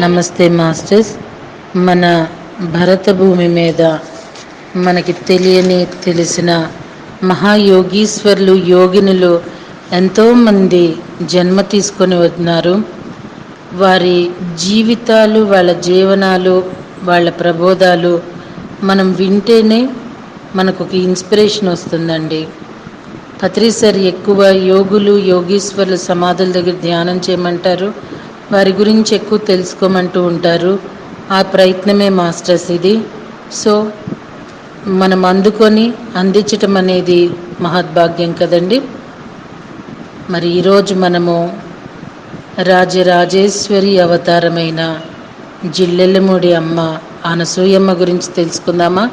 నమస్తే మాస్టర్స్. మన భరత భూమి మీద మనకి తెలిసిన మహాయోగీశ్వరులు, యోగినులు ఎంతోమంది జన్మ తీసుకొని ఉన్నారు. వారి జీవితాలు, వాళ్ళ జీవనాలు, వాళ్ళ ప్రబోధాలు మనం వింటేనే మనకు ఒక ఇన్స్పిరేషన్ వస్తుందండి. పత్రి సార్ ఎక్కువ యోగులు, యోగీశ్వరులు సమాధుల దగ్గర ధ్యానం చేయమంటారు. వారి గురించి ఎక్కువ తెలుసుకోమంటూ ఉంటారు. ఆ ప్రయత్నమే మాస్టర్స్ ఇది. సో మనం అందుకొని అందించటం అనేది మహద్భాగ్యం కదండి. మరి ఈరోజు మనము రాజరాజేశ్వరి అవతారమైన జిల్లెళ్ళమూడి అమ్మ అనసూయమ్మ గురించి తెలుసుకుందామా?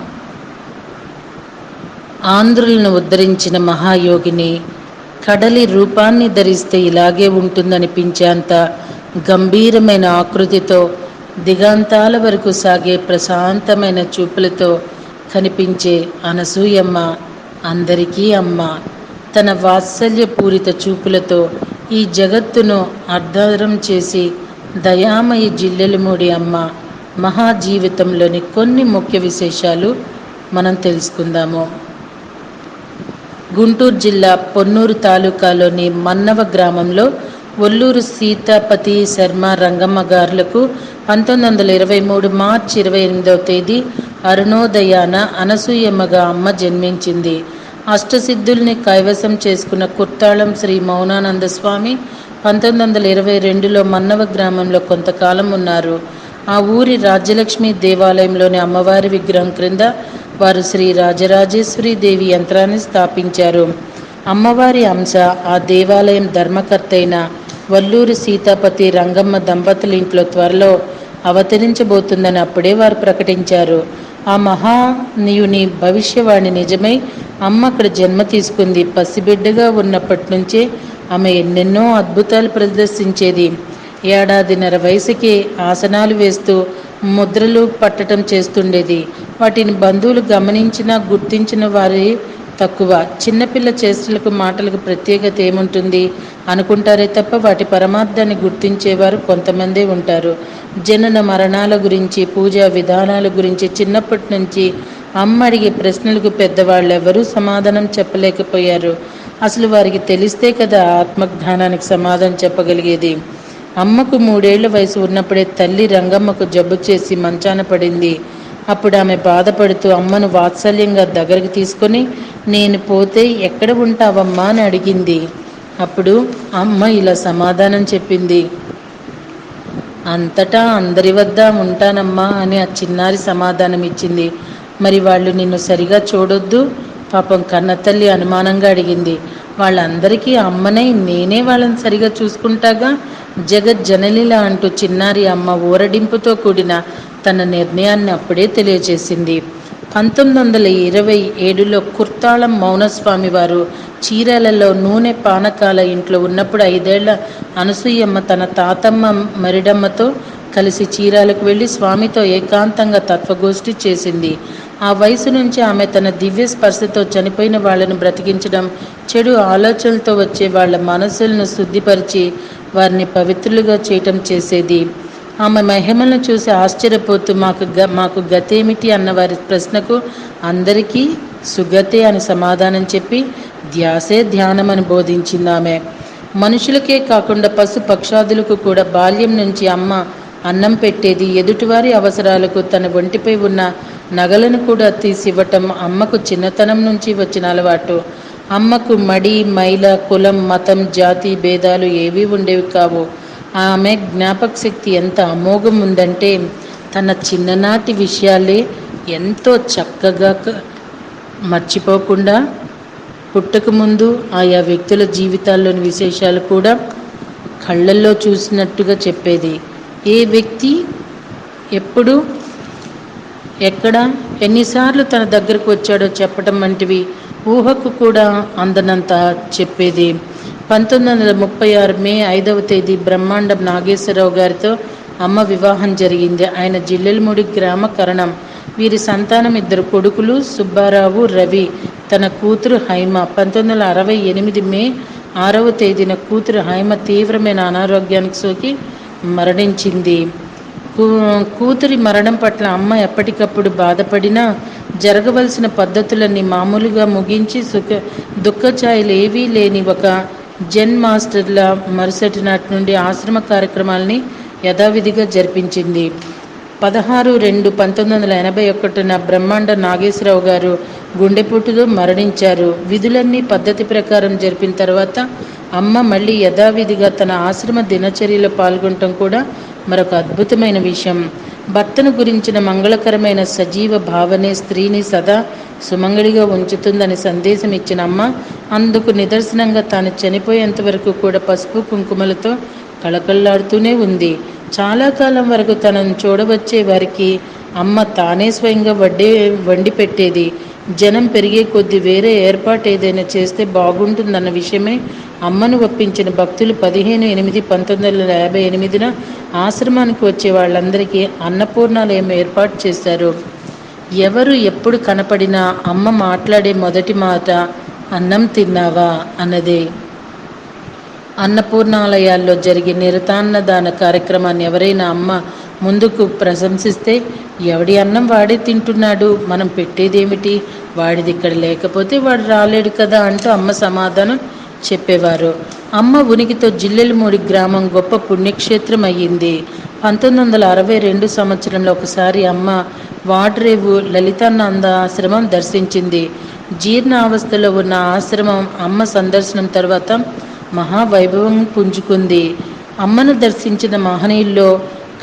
ఆంధ్రులను ఉద్ధరించిన మహాయోగిని, కడలి రూపాన్ని ధరిస్తే ఇలాగే ఉంటుందనిపించేంత గంభీరమైన ఆకృతితో, దిగాంతాల వరకు సాగే ప్రశాంతమైన చూపులతో కనిపించే అనసూయమ్మ అందరికీ అమ్మ. తన వాత్సల్యపూరిత చూపులతో ఈ జగత్తును అర్ధరం చేసి దయామయి జిల్లెలమూడి అమ్మ మహాజీవితంలోని కొన్ని ముఖ్య విశేషాలు మనం తెలుసుకుందాము. గుంటూరు జిల్లా పొన్నూరు తాలూకాలోని మన్నవ గ్రామంలో ఒల్లూరు సీతాపతి శర్మ రంగమ్మ గారులకు 1923 మార్చి 28వ తేదీ అరుణోదయాన అనసూయమ్మగా అమ్మ జన్మించింది. అష్టసిద్ధుల్ని కైవసం చేసుకున్న కుర్తాళం శ్రీ మౌనానంద స్వామి 1922లో మన్నవ గ్రామంలో కొంతకాలం ఉన్నారు. ఆ ఊరి రాజ్యలక్ష్మి దేవాలయంలోని అమ్మవారి విగ్రహం క్రింద వారు శ్రీ రాజరాజేశ్వరి దేవి యంత్రాన్ని స్థాపించారు. అమ్మవారి అంశ ఆ దేవాలయం ధర్మకర్త అయిన వల్లూరి సీతాపతి రంగమ్మ దంపతుల ఇంట్లో త్వరలో అవతరించబోతుందని అప్పుడే వారు ప్రకటించారు. ఆ మహానీయుని భవిష్యవాణి నిజమై అమ్మ అక్కడ జన్మ తీసుకుంది. పసిబిడ్డగా ఉన్నప్పటి నుంచే ఆమె ఎన్నెన్నో అద్భుతాలు ప్రదర్శించేది. ఏడాదిన్నర వయసుకి ఆసనాలు వేస్తూ ముద్రలు పట్టడం చేస్తుండేది. వాటిని బంధువులు గమనించినా గుర్తించిన వారి తక్కువ. చిన్నపిల్ల చేష్టలకు మాటలకు ప్రత్యేకత ఏముంటుంది అనుకుంటారే తప్ప వాటి పరమార్థాన్ని గుర్తించేవారు కొంతమందే ఉంటారు. జనన మరణాల గురించి, పూజా విధానాల గురించి చిన్నప్పటి నుంచి అమ్మ అడిగే ప్రశ్నలకు పెద్దవాళ్ళు ఎవరూ సమాధానం చెప్పలేకపోయారు. అసలు వారికి తెలిస్తే కదా ఆత్మజ్ఞానానికి సమాధానం చెప్పగలిగేది. అమ్మకు 3 ఏళ్ల వయసు ఉన్నప్పుడే తల్లి రంగమ్మకు జబ్బు చేసి మంచాన పడింది. అప్పుడు ఆమె బాధపడుతూ అమ్మను వాత్సల్యంగా దగ్గరికి తీసుకొని, నేను పోతే ఎక్కడ ఉంటావమ్మా అని అడిగింది. అప్పుడు అమ్మ ఇలా సమాధానం చెప్పింది, అంతటా అందరి వద్ద ఉంటానమ్మా అని ఆ చిన్నారి సమాధానం ఇచ్చింది. మరి వాళ్ళు నిన్ను సరిగా చూడొద్దు? పాపం కన్నతల్లి అనుమానంగా అడిగింది. వాళ్ళందరికీ అమ్మనై నేనే వాళ్ళని సరిగా చూసుకుంటాగా, జగజ్జననిలా అంటూ చిన్నారి అమ్మ ఊరడింపుతో కూడిన తన నిర్ణయాన్ని అప్పుడే తెలియజేసింది. 1927లో కుర్తాళం మౌనస్వామి వారు చీరాలలో నూనె పానకాల ఇంట్లో ఉన్నప్పుడు 5 ఏళ్ల అనసూయమ్మ తన తాతమ్మ మరిడమ్మతో కలిసి చీరాలకు వెళ్ళి స్వామితో ఏకాంతంగా తత్వగోష్ఠి చేసింది. ఆ వయసు నుంచి ఆమె తన దివ్య స్పర్శతో చనిపోయిన వాళ్ళను బ్రతికించడం, చెడు ఆలోచనలతో వచ్చే వాళ్ళ మనసులను శుద్ధిపరిచి వారిని పవిత్రులుగా చేయటం చేసేది. ఆమె మహిమలను చూసి ఆశ్చర్యపోతూ మాకు గతేమిటి అన్న వారి ప్రశ్నకు అందరికీ సుగతే అని సమాధానం చెప్పి ధ్యాసే ధ్యానమని బోధించింది ఆమె. మనుషులకే కాకుండా పశు పక్షాదులకు కూడా బాల్యం నుంచి అమ్మ అన్నం పెట్టేది. ఎదుటివారి అవసరాలకు తన ఒంటిపై ఉన్న నగలను కూడా తీసివ్వటం అమ్మకు చిన్నతనం నుంచి వచ్చిన అలవాటు. అమ్మకు మడి, మైల, కులం, మతం, జాతి భేదాలు ఏవీ ఉండేవి కావు. ఆమె జ్ఞాపక శక్తి ఎంత అమోఘం ఉందంటే తన చిన్ననాటి విషయాలే ఎంతో చక్కగా మర్చిపోకుండా పుట్టకముందు ఆయా వ్యక్తుల జీవితాల్లోని విశేషాలు కూడా కళ్ళల్లో చూసినట్టుగా చెప్పేది. ఏ వ్యక్తి ఎప్పుడు ఎక్కడ ఎన్నిసార్లు తన దగ్గరకు వచ్చాడో చెప్పటం వంటివి ఊహకు కూడా అందనంత చెప్పేది. 1936 మే 5వ తేదీ బ్రహ్మాండం నాగేశ్వరరావు గారితో అమ్మ వివాహం జరిగింది. ఆయన జిల్లెలమూడి గ్రామ కరణం. వీరి సంతానం 2 కొడుకులు, సుబ్బారావు, రవి. తన కూతురు హైమ. 1968 మే 6వ తేదీన కూతురు హైమ తీవ్రమైన అనారోగ్యానికి సోకి మరణించింది. కూతురి మరణం పట్ల అమ్మ ఎప్పటికప్పుడు బాధపడినా జరగవలసిన పద్ధతులన్నీ మామూలుగా ముగించి దుఃఖఛాయలు ఏవీ లేని ఒక జెన్ మాస్టర్ల మరుసటి నాటి నుండి ఆశ్రమ కార్యక్రమాలని యథావిధిగా జరిపించింది. 16/2/1981 బ్రహ్మాండ నాగేశ్వరరావు గారు గుండెపోటుతో మరణించారు. విధులన్నీ పద్ధతి ప్రకారం జరిపిన తర్వాత అమ్మ మళ్ళీ యథావిధిగా తన ఆశ్రమ దినచర్యలో పాల్గొనటం కూడా మరొక అద్భుతమైన విషయం. భర్తను గురించిన మంగళకరమైన సజీవ భావనే స్త్రీని సదా సుమంగళిగా ఉంచుతుందని సందేశం ఇచ్చిన అమ్మ అందుకు నిదర్శనంగా తాను చనిపోయేంత వరకు కూడా పసుపు కుంకుమలతో కళకళలాడుతూనే ఉంది. చాలా కాలం వరకు తనను చూడవచ్చే వారికి అమ్మ తానే స్వయంగా వండి పెట్టేది. జనం పెరిగే కొద్దీ వేరే ఏర్పాటు ఏదైనా చేస్తే బాగుంటుందన్న విషయమే అమ్మను ఒప్పించిన భక్తులు 15/8/1958 ఆశ్రమానికి వచ్చే వాళ్ళందరికీ అన్నపూర్ణాలయం ఏర్పాటు చేశారు. ఎవరు ఎప్పుడు కనపడినా అమ్మ మాట్లాడే మొదటి మాట అన్నం తిన్నావా అన్నదే. అన్నపూర్ణాలయాల్లో జరిగే నిరతాన్నదాన కార్యక్రమాన్ని ఎవరైనా అమ్మ ముందుకు ప్రశంసిస్తే, ఎవడి అన్నం వాడే తింటున్నాడు, మనం పెట్టేదేమిటి, వాడిది ఇక్కడ లేకపోతే వాడు రాలేడు కదా అంటూ అమ్మ సమాధానం చెప్పేవారు. అమ్మ ఉనికితో జిల్లెలమూడి గ్రామం గొప్ప పుణ్యక్షేత్రం అయ్యింది. 1962 సంవత్సరంలో ఒకసారి అమ్మ వాడ్రేవు లలితానంద ఆశ్రమం దర్శించింది. జీర్ణావస్థలో ఉన్న ఆశ్రమం అమ్మ సందర్శనం తర్వాత మహావైభవం పుంజుకుంది. అమ్మను దర్శించిన మహనీయుల్లో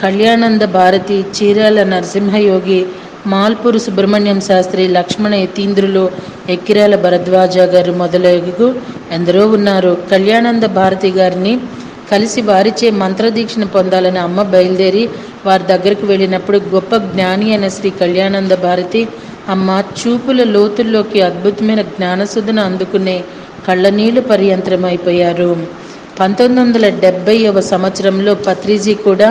కళ్యాణానంద భారతి, చీరాల నరసింహయోగి, మాల్పూరు సుబ్రహ్మణ్యం శాస్త్రి, లక్ష్మణ యతీంద్రులు, ఎక్కిరాల భరద్వాజ గారు మొదలగు ఎందరో ఉన్నారు. కళ్యాణానంద భారతి గారిని కలిసి వారిచే మంత్రదీక్షను పొందాలని అమ్మ బయలుదేరి వారి దగ్గరకు వెళ్ళినప్పుడు గొప్ప జ్ఞాని అయిన శ్రీ కళ్యాణానంద భారతి అమ్మ చూపుల లోతుల్లోకి అద్భుతమైన జ్ఞానసుధను అందుకునే కళ్ళనీళ్లు పర్యంతరమైపోయారు. 1970వ సంవత్సరంలో పత్రిజీ కూడా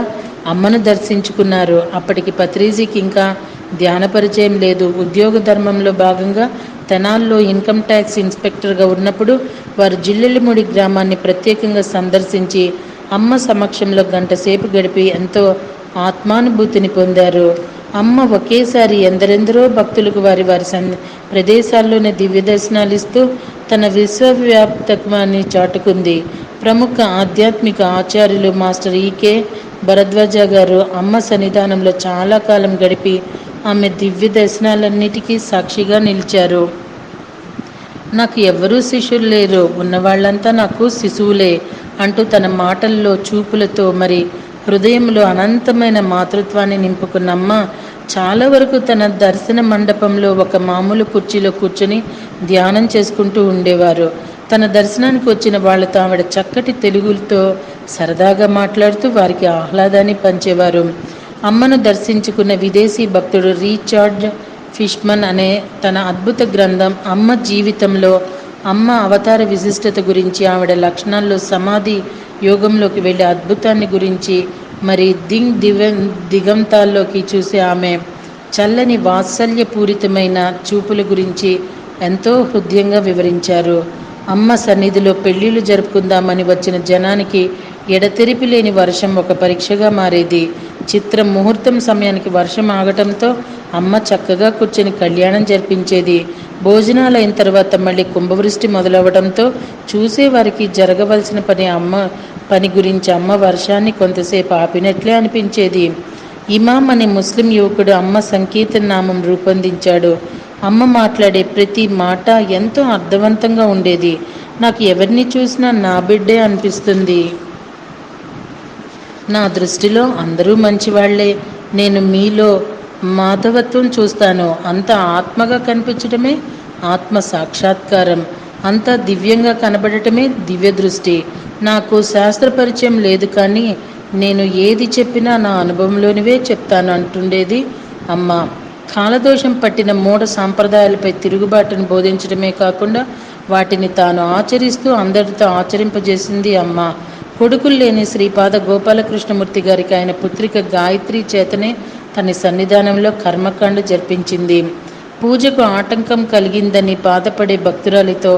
అమ్మను దర్శించుకున్నారు. అప్పటికి పత్రిజీకి ఇంకా ధ్యాన పరిచయం లేదు. ఉద్యోగ ధర్మంలో భాగంగా తెనాల్లో ఇన్కమ్ ట్యాక్స్ ఇన్స్పెక్టర్గా ఉన్నప్పుడు వారు జిల్లెలమూడి గ్రామాన్ని ప్రత్యేకంగా సందర్శించి అమ్మ సమక్షంలో గంట సేపు గడిపి ఎంతో ఆత్మానుభూతిని పొందారు. అమ్మ ఒకేసారి ఎందరెందరో భక్తులకు వారి వారి ప్రదేశాల్లోనే దివ్య దర్శనాలు ఇస్తూ తన విశ్వవ్యాప్తత్వాన్ని చాటుకుంది. ప్రముఖ ఆధ్యాత్మిక ఆచార్యులు మాస్టర్ ఈకే భరద్వాజ గారు అమ్మ సన్నిధానంలో చాలా కాలం గడిపి ఆమె దివ్య దర్శనాలన్నిటికీ సాక్షిగా నిలిచారు. నాకు ఎవ్వరూ శిష్యులు లేరు, ఉన్నవాళ్లంతా నాకు శిశువులే అంటూ తన మాటల్లో, చూపులతో, మరి హృదయంలో అనంతమైన మాతృత్వాన్ని నింపుకున్న అమ్మ చాలా వరకు తన దర్శన మండపంలో ఒక మామూలు కుర్చీలో కూర్చొని ధ్యానం చేసుకుంటూ ఉండేవారు. తన దర్శనానికి వచ్చిన వాళ్ళతో ఆవిడ చక్కటి తెలుగుతో సరదాగా మాట్లాడుతూ వారికి ఆహ్లాదాన్ని పంచేవారు. అమ్మను దర్శించుకున్న విదేశీ భక్తుడు రీచార్డ్ ఫిష్మన్ అనే తన అద్భుత గ్రంథం అమ్మ జీవితంలో అమ్మ అవతార విశిష్టత గురించి, ఆవిడ లక్షణాల్లో సమాధి యోగంలోకి వెళ్ళే అద్భుతాన్ని గురించి, మరి దిగంతాల్లోకి చూసే ఆమె చల్లని వాత్సల్యపూరితమైన చూపుల గురించి ఎంతో హృదయంగా వివరించారు. అమ్మ సన్నిధిలో పెళ్లిళ్ళు జరుపుకుందామని వచ్చిన జనానికి ఎడతెరిపి లేని వర్షం ఒక పరీక్షగా మారేది. చిత్రం ముహూర్తం సమయానికి వర్షం ఆగటంతో అమ్మ చక్కగా కూర్చొని కళ్యాణం జరిపించేది. భోజనాలు అయిన తర్వాత మళ్ళీ కుంభవృష్టి మొదలవడంతో చూసేవారికి జరగవలసిన పని గురించి అమ్మ వర్షాన్ని కొంతసేపు ఆపినట్లే అనిపించేది. ఇమాం అనే ముస్లిం యువకుడు అమ్మ సంకీర్తన నామం రూపొందించాడు. అమ్మ మాట్లాడే ప్రతి మాట ఎంతో అర్థవంతంగా ఉండేది. నాకు ఎవరిని చూసినా నా బిడ్డే అనిపిస్తుంది. నా దృష్టిలో అందరూ మంచివాళ్లే. నేను మీలో మాధవత్వం చూస్తాను. అంత ఆత్మగా కనిపించడమే ఆత్మ సాక్షాత్కారం, అంతా దివ్యంగా కనబడటమే దివ్య దృష్టి. నాకు శాస్త్ర పరిచయం లేదు, కానీ నేను ఏది చెప్పినా నా అనుభవంలోనివే చెప్తాను అంటుండేది అమ్మ. కాలదోషం పట్టిన మూఢ సాంప్రదాయాలపై తిరుగుబాటును బోధించడమే కాకుండా వాటిని తాను ఆచరిస్తూ అందరితో ఆచరింపజేసింది అమ్మ. కొడుకులు లేని శ్రీపాద గోపాలకృష్ణమూర్తి గారికి ఆయన పుత్రిక గాయత్రి చేతనే తన సన్నిధానంలో కర్మకాండ జరిపించింది. పూజకు ఆటంకం కలిగిందని బాధపడే భక్తురాలితో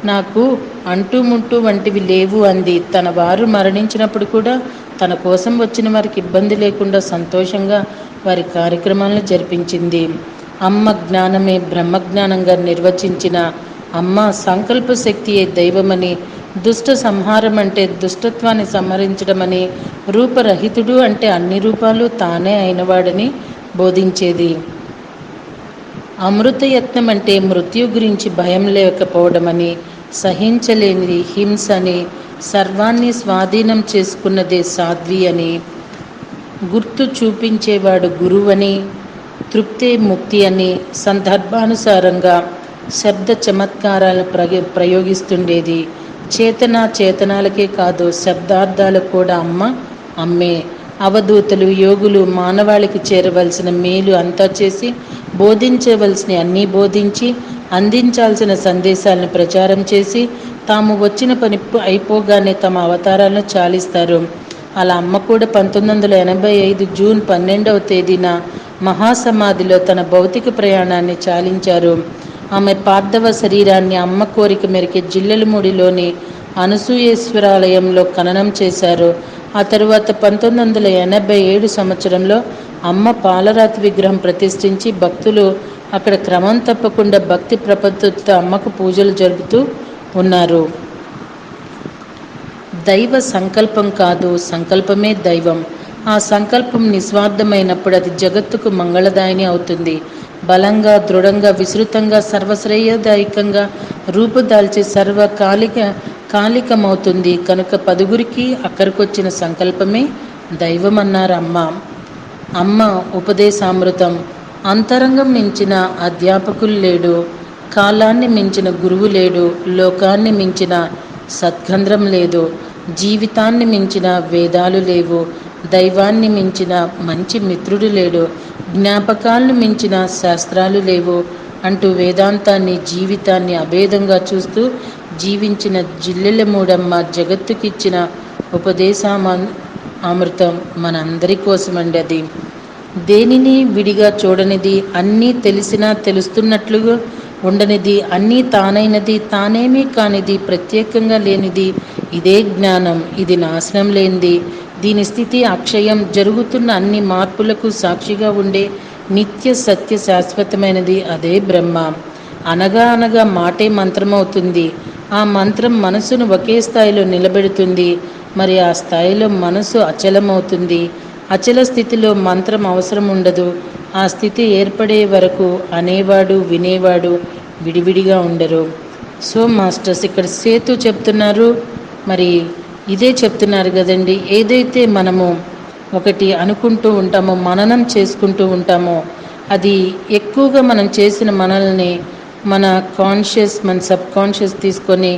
నాకు అంటుముట్టు వంటివి లేవు అంది. తన వారు మరణించినప్పుడు కూడా తన కోసం వచ్చిన వారికి ఇబ్బంది లేకుండా సంతోషంగా వారి కార్యక్రమాలను జరిపించింది. అమ్మ జ్ఞానమే బ్రహ్మజ్ఞానంగా నిర్వచించిన అమ్మ సంకల్ప శక్తియే దైవమని, దుష్ట సంహారం అంటే దుష్టత్వాన్ని సంహరించడమని, రూపరహితుడు అంటే అన్ని రూపాలు తానే అయినవాడని బోధించేది. అమృతయత్నం అంటే మృత్యు గురించి భయం లేకపోవడమని, సహించలేనిది హింస అని, సర్వాన్ని స్వాధీనం చేసుకున్నదే సాధ్వి అని, గుర్తు చూపించేవాడు గురువని, తృప్తే ముక్తి అని, సందర్భానుసారంగా శబ్ద చమత్కారాలను ప్రయోగిస్తుండేది. చేతనాలకే కాదు శబ్దార్థాలకు కూడా అమ్మే. అవధూతలు యోగులు మానవాళికి చేరవలసిన మేలు అంతా చేసి, బోధించవలసిన అన్నీ బోధించి, అందించాల్సిన సందేశాలను ప్రచారం చేసి, తాము వచ్చిన పని అయిపోగానే తమ అవతారాలను చాలిస్తారు. అలా అమ్మ కూడా 1985 జూన్ 12వ తేదీన మహాసమాధిలో తన భౌతిక ప్రయాణాన్ని చాలించారు. ఆమె పార్థవ శరీరాన్ని అమ్మ కోరిక మేరకు జిల్లెలమూడిలోని అనసూయేశ్వరాలయంలో ఖననం చేశారు. ఆ తరువాత 1987 సంవత్సరంలో అమ్మ పాలరాతి విగ్రహం ప్రతిష్ఠించి భక్తులు అక్కడ క్రమం తప్పకుండా భక్తి ప్రపత్తులతో అమ్మకు పూజలు జరుపుతూ ఉన్నారు. దైవ సంకల్పం కాదు, సంకల్పమే దైవం. ఆ సంకల్పం నిస్వార్థమైనప్పుడు అది జగత్తుకు మంగళదాయిని అవుతుంది. బలంగా, దృఢంగా, విస్తృతంగా, సర్వశ్రేయదాయకంగా రూపుదాల్చి కాలికమవుతుంది. కనుక పదుగురికి అక్కడికొచ్చిన సంకల్పమే దైవం అన్నారు అమ్మ ఉపదేశామృతం. అంతరంగం మించిన అధ్యాపకులు లేడు, కాలాన్ని మించిన గురువు లేడు, లోకాన్ని మించిన సద్గంధం లేదు, జీవితాన్ని మించిన వేదాలు లేవు, దైవాన్ని మించిన మంచి మిత్రుడు లేడు, జ్ఞాపకాలను మించిన శాస్త్రాలు లేవు అంటూ వేదాంతాన్ని, జీవితాన్ని అభేదంగా చూస్తూ జీవించిన జిల్లెలమూడమ్మ జగత్తుకిచ్చిన ఉపదేశామృతం మనందరి కోసమండి. అది దేనిని విడిగా చూడనిది, అన్నీ తెలిసినా తెలుస్తున్నట్లుగా ఉండనిది, అన్నీ తానైనది, తానేమీ కానిది, ప్రత్యేకంగా లేనిది. ఇదే జ్ఞానం. ఇది నాశనం లేనిది. దీని స్థితి అక్షయం. జరుగుతున్న అన్ని మార్పులకు సాక్షిగా ఉండే నిత్య సత్య శాశ్వతమైనది. అదే బ్రహ్మ. అనగా అనగా మాటే మంత్రమవుతుంది. ఆ మంత్రం మనసును ఒకే స్థాయిలో నిలబెడుతుంది. మరి ఆ స్థాయిలో మనసు అచలమవుతుంది. అచల స్థితిలో మంత్రం అవసరం ఉండదు. ఆ స్థితి ఏర్పడే వరకు అనేవాడు వినేవాడు విడివిడిగా ఉండరు. సో మాస్టర్స్ ఇక్కడ సేతు చెప్తున్నారు, మరి ఇదే చెప్తున్నారు కదండి. ఏదైతే మనము ఒకటి అనుకుంటూ ఉంటామో, మననం చేసుకుంటూ ఉంటామో, అది ఎక్కువగా మనం చేసిన మనల్ని మన కాన్షియస్, మన సబ్ కాన్షియస్ తీసుకొని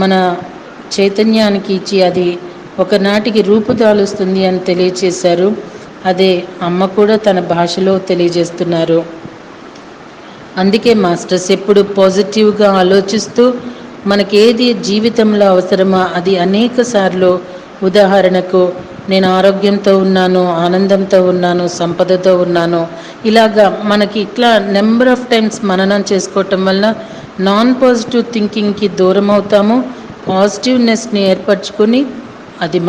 మన చైతన్యానికి ఇచ్చి అది ఒకనాటికి రూపుదాలుస్తుంది అని తెలియచేశారు. అదే అమ్మ కూడా తన భాషలో తెలియజేస్తున్నారు. అందుకే మాస్టర్స్ ఎప్పుడు పాజిటివ్గా ఆలోచిస్తూ మనకేది జీవితంలో అవసరమో అది అనేక సార్లు, ఉదాహరణకు నేను ఆరోగ్యంతో ఉన్నాను, ఆనందంతో ఉన్నాను, సంపదతో ఉన్నాను, ఇలాగా మనకి ఇట్లా నెంబర్ ఆఫ్ టైమ్స్ మననం చేసుకోవటం వల్ల నాన్ పాజిటివ్ థింకింగ్కి దూరం అవుతాము. పాజిటివ్నెస్ని ఏర్పరచుకొని అది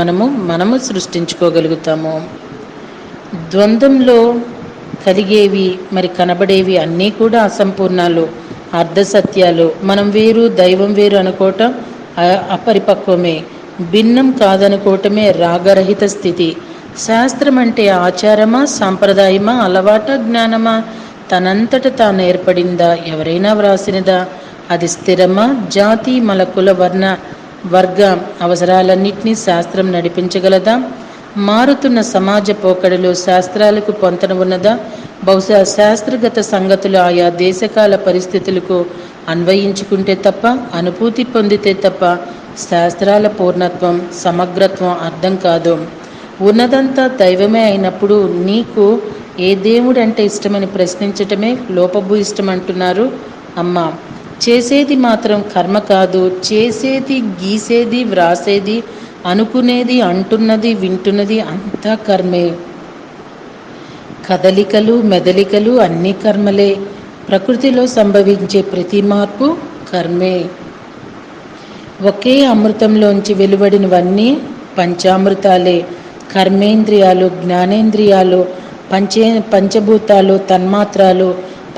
మనము సృష్టించుకోగలుగుతాము. ద్వంద్వంలో కలిగేవి మరి కనబడేవి అన్నీ కూడా అసంపూర్ణాలు, అర్ధసత్యాలు. మనం వేరు, దైవం వేరు అనుకోవటం అపరిపక్వమే. భిన్నం కాదనుకోవటమే రాగరహిత స్థితి. శాస్త్రం అంటే ఆచారమా, సాంప్రదాయమా, అలవాట, జ్ఞానమా? తనంతట తాను ఏర్పడిందా? ఎవరైనా వ్రాసినదా? అది స్థిరమా? జాతి, కుల, వర్గ అవసరాలన్నింటినీ శాస్త్రం నడిపించగలదా? మారుతున్న సమాజ పోకడలు శాస్త్రాలకు పొంతన ఉన్నదా? బహుశా శాస్త్రగత సంగతులు ఆయా దేశకాల పరిస్థితులకు అన్వయించుకుంటే తప్ప, అనుభూతి పొందితే తప్ప శాస్త్రాల పూర్ణత్వం, సమగ్రత్వం అర్థం కాదు. ఉన్నదంతా దైవమే అయినప్పుడు నీకు ఏ దేవుడు అంటే ఇష్టమని ప్రశ్నించటమే లోపభూయిష్టం అంటున్నారు అమ్మ. చేసేది మాత్రం కర్మ కాదు. చేసేది, గీసేది, వ్రాసేది, అనుకునేది, అంటున్నది, వింటున్నది అంతా కర్మే. కదలికలు, మెదలికలు అన్నీ కర్మలే. ప్రకృతిలో సంభవించే ప్రతి మార్పు కర్మే. ఒకే అమృతంలోంచి వెలువడినవన్నీ పంచామృతాలే. కర్మేంద్రియాలు, జ్ఞానేంద్రియాలు, పంచభూతాలు, తన్మాత్రాలు,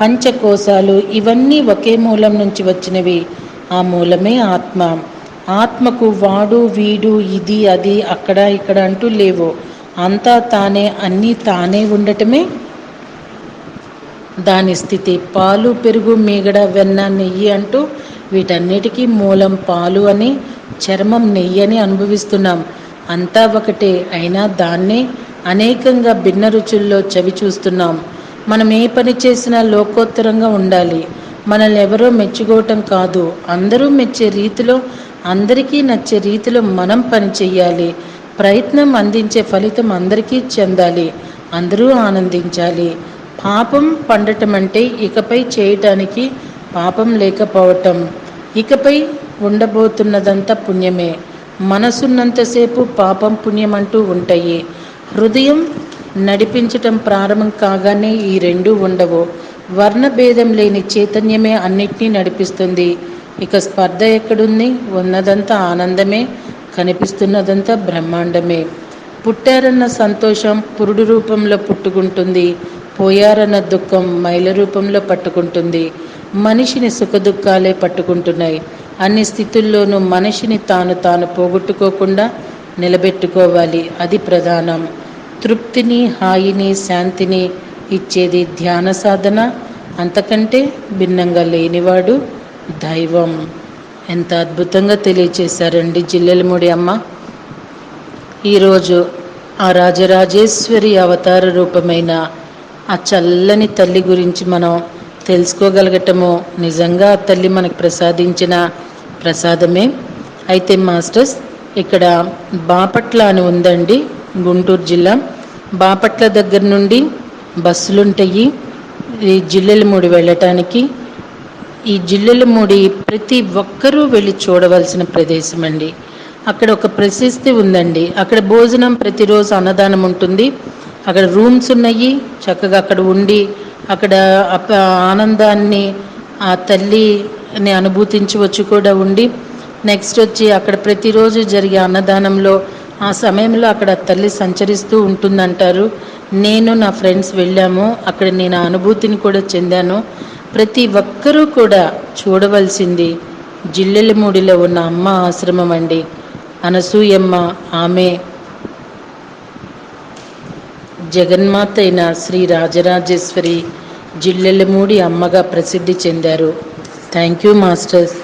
పంచకోశాలు ఇవన్నీ ఒకే మూలం నుంచి వచ్చినవి. ఆ మూలమే ఆత్మ. ఆత్మకు వాడు వీడు ఇది అది అక్కడ ఇక్కడ అంటూ లేవు. అంతా తానే, అన్నీ తానే ఉండటమే దాని స్థితి. పాలు, పెరుగు, మీగడ, వెన్న, నెయ్యి అంటూ వీటన్నిటికీ మూలం పాలు అని, చర్మం నెయ్యి అని అనుభవిస్తున్నాం. అంతా ఒకటే, అయినా దాన్నే అనేకంగా భిన్న రుచుల్లో చవి చూస్తున్నాం. మనం ఏ పని చేసినా లోకోత్తరంగా ఉండాలి. మనల్ని ఎవరో మెచ్చుకోవటం కాదు, అందరూ మెచ్చే రీతిలో, అందరికీ నచ్చే రీతిలో మనం పని చెయ్యాలి. ప్రయత్నం అందించే ఫలితం అందరికీ చెందాలి, అందరూ ఆనందించాలి. పాపం పండటం అంటే ఇకపై చేయటానికి పాపం లేకపోవటం. ఇకపై ఉండబోతున్నదంతా పుణ్యమే. మనసున్నంతసేపు పాపం పుణ్యం అంటూ ఉంటాయి. హృదయం నడిపించటం ప్రారంభం కాగానే ఈ రెండూ ఉండవు. వర్ణభేదం లేని చైతన్యమే అన్నిటినీ నడిపిస్తుంది. ఇక స్పర్ధ ఎక్కడుంది? ఉన్నదంతా ఆనందమే, కనిపిస్తున్నదంతా బ్రహ్మాండమే. పుట్టారన్న సంతోషం పురుడు రూపంలో పుట్టుకుంటుంది, పోయారన్న దుఃఖం మైల రూపంలో పట్టుకుంటుంది. మనిషిని సుఖదుఖాలే పట్టుకుంటున్నాయి. అన్ని స్థితుల్లోనూ మనిషిని తాను పోగొట్టుకోకుండా నిలబెట్టుకోవాలి, అది ప్రధానం. తృప్తిని, హాయిని, శాంతిని ఇచ్చేది ధ్యాన సాధన. అంతకంటే భిన్నంగా లేనివాడు దైవం. ఎంత అద్భుతంగా తెలియచేశారండి జిల్లెలమూడి అమ్మ. ఈరోజు ఆ రాజరాజేశ్వరి అవతార రూపమైన ఆ చల్లని తల్లి గురించి మనం తెలుసుకోగలగటము నిజంగా ఆ తల్లి మనకు ప్రసాదించిన ప్రసాదమే. అయితే మాస్టర్స్, ఇక్కడ బాపట్ల అని ఉందండి, గుంటూరు జిల్లా. బాపట్ల దగ్గర నుండి బస్సులుంటాయి ఈ జిల్లెలమూడి వెళ్ళటానికి. ఈ జిల్లెలమూడి ప్రతి ఒక్కరూ వెళ్ళి చూడవలసిన ప్రదేశం అండి. అక్కడ ఒక ప్రశస్తి ఉందండి. అక్కడ భోజనం ప్రతిరోజు అన్నదానం ఉంటుంది. అక్కడ రూమ్స్ ఉన్నాయి. చక్కగా అక్కడ ఉండి అక్కడ ఆనందాన్ని ఆ తల్లిని అనుభూతించవచ్చు కూడా ఉండి. నెక్స్ట్ వచ్చి అక్కడ ప్రతిరోజు జరిగే అన్నదానంలో ఆ సమయంలో అక్కడ తల్లి సంచరిస్తూ ఉంటుందంటారు. నేను నా ఫ్రెండ్స్ వెళ్ళాము, అక్కడ నేను ఆ అనుభూతిని కూడా చెందాను. ప్రతి ఒక్కరూ కూడా చూడవలసింది జిల్లెలమూడిలో ఉన్న అమ్మ ఆశ్రమం అండి. అనసూయమ్మ, ఆమె జగన్మాత అయిన శ్రీ రాజరాజేశ్వరి జిల్లెలమూడి అమ్మగా ప్రసిద్ధి చెందారు. Thank you masters.